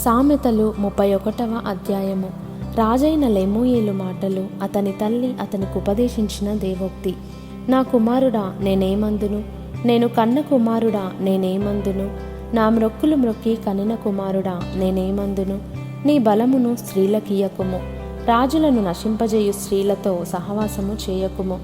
సామెతలు 31వ అధ్యాయము. రాజైన లెమూయేలు మాటలు, అతని తల్లి అతనికి ఉపదేశించిన దేవోక్తి. నా కుమారుడా, నేనేమందును? నేను కన్న కుమారుడా, నేనేమందును? నా మ్రొక్కులు మ్రొక్కి కనిన కుమారుడా, నేనేమందును? నీ బలమును స్త్రీలకియ్యకుము, రాజులను నశింపజేయు స్త్రీలతో సహవాసము చేయకుము.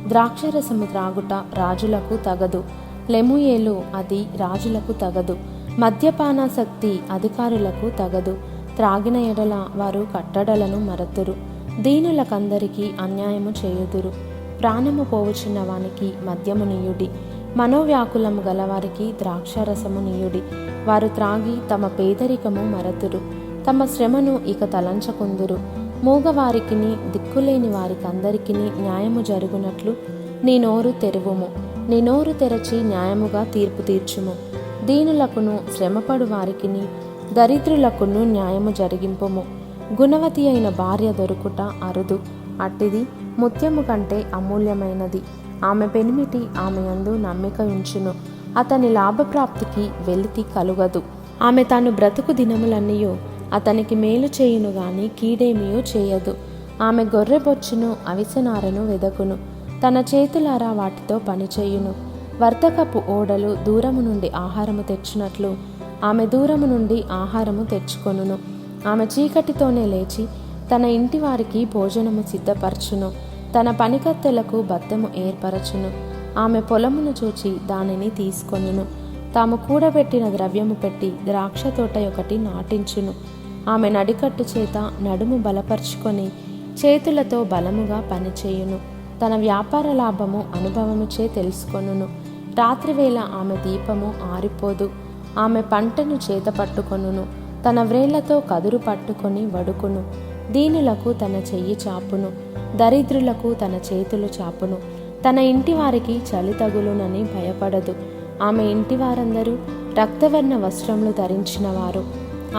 ద్రాక్షరసము త్రాగుట రాజులకు తగదు, లెమూయేలు అది రాజులకు తగదు. మద్యపానాసక్తి అధికారులకు తగదు, త్రాగిన ఎడల వారు కట్టడలను మరతురు. దీనులకందరికీ అన్యాయము చేయుదురు. ప్రాణము పోవుచున్న వానికి మద్యము నీయుడి, మనోవ్యాకులము గలవారికి ద్రాక్షరసము నీయుడి. వారు త్రాగి తమ పేదరికము మరతురు, తమ శ్రమను ఇక తలంచకుందురు. మూగవారికిని దిక్కులేని వారికందరికిని న్యాయము జరుగునట్లు నీ నోరు తెరువుము. నీ నోరు తెరచి న్యాయముగా తీర్పు తీర్చుము. దీనులకును శ్రమపడు వారికిని దరిద్రులకును న్యాయము జరిగింపుము. గుణవతి అయిన భార్య దొరుకుట అరుదు, అట్టిది ముత్యము కంటే అమూల్యమైనది. ఆమె పెనిమిటి ఆమె యందు నమ్మిక ఉంచును, అతని లాభప్రాప్తికి వెలితి కలుగదు. ఆమె తాను బ్రతుకు దినములన్నీయు అతనికి మేలు చేయును గాని కీడేమియూ చేయదు. ఆమె గొర్రెబొచ్చును అవిసెనారను వెదకును, తన చేతులారా వాటితో పనిచేయును. వర్తకపు ఓడలు దూరము నుండి ఆహారము తెచ్చినట్లు ఆమె దూరము నుండి ఆహారము తెచ్చుకొనును. ఆమె చీకటితోనే లేచి తన ఇంటి వారికి భోజనము సిద్ధపరచును, తన పనికత్తెలకు బత్తెము ఏర్పరచును. ఆమె పొలమును చూచి దానిని తీసుకొనును, తాము కూడబెట్టిన ద్రవ్యము పెట్టి ద్రాక్ష తోట ఒకటి నాటించును. ఆమె నడికట్టు చేత నడుము బలపరుచుకొని చేతులతో బలముగా పనిచేయును. తన వ్యాపార లాభము అనుభవముచే తెలుసుకొనును. రాత్రివేళ ఆమె దీపము ఆరిపోదు. ఆమె పంటను చేత పట్టుకొనును, తన వ్రేళ్లతో కదురు పట్టుకొని వడుకును. దీనులకు తన చెయ్యి చాపును, దరిద్రులకు తన చేతులు చాపును. తన ఇంటి వారికి చలి తగులునని భయపడదు. ఆమె ఇంటి వారందరూ రక్తవర్ణ వస్త్రములు ధరించిన వారు.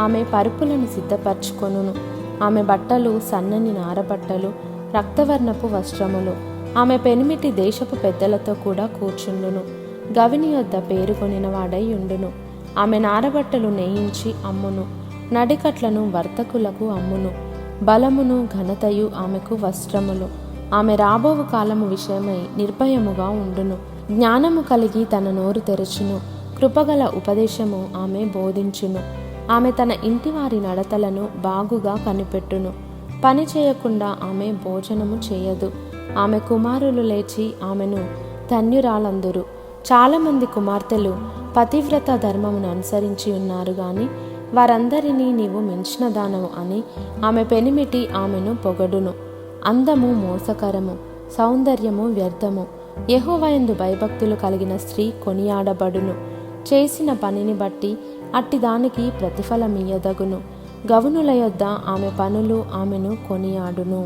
ఆమె పరుపులను సిద్ధపరచుకొనును. ఆమె బట్టలు సన్నని నారబట్టలు, రక్తవర్ణపు వస్త్రములు. ఆమె పెనిమిటి దేశపు పెద్దలతో కూడా కూర్చుండును, గవిని యొద్ద పేరుకొనిన వాడై ఉండును. ఆమె నారబట్టలు నేయించి అమ్మును, నడికట్లను వర్తకులకు అమ్మును. బలమును ఘనతయు ఆమెకు వస్త్రములు. ఆమె రాబోవు కాలము విషయమై నిర్భయముగా ఉండును. జ్ఞానము కలిగి తన నోరు తెరచును, కృపగల ఉపదేశము ఆమె బోధించును. ఆమె తన ఇంటి వారి నడతలను బాగుగా కనిపెట్టును. పని చేయకుండా ఆమె భోజనము చేయదు. ఆమె కుమారులు లేచి ఆమెను ధన్యురాలందురు. చాలామంది కుమార్తెలు పతివ్రత ధర్మమును అనుసరించి ఉన్నారు గాని వారందరినీ నీవు మించిన దానవు అని ఆమె పెనిమిటి ఆమెను పొగడును. అందము మోసకరము, సౌందర్యము వ్యర్థము. యెహోవాయందు భయభక్తులు కలిగిన స్త్రీ కొనియాడబడును. చేసిన పనిని బట్టి అట్టి దానికి ప్రతిఫలమియ్యదగును. గవునుల యొద్ద ఆమె పనులు ఆమెను కొనియాడును.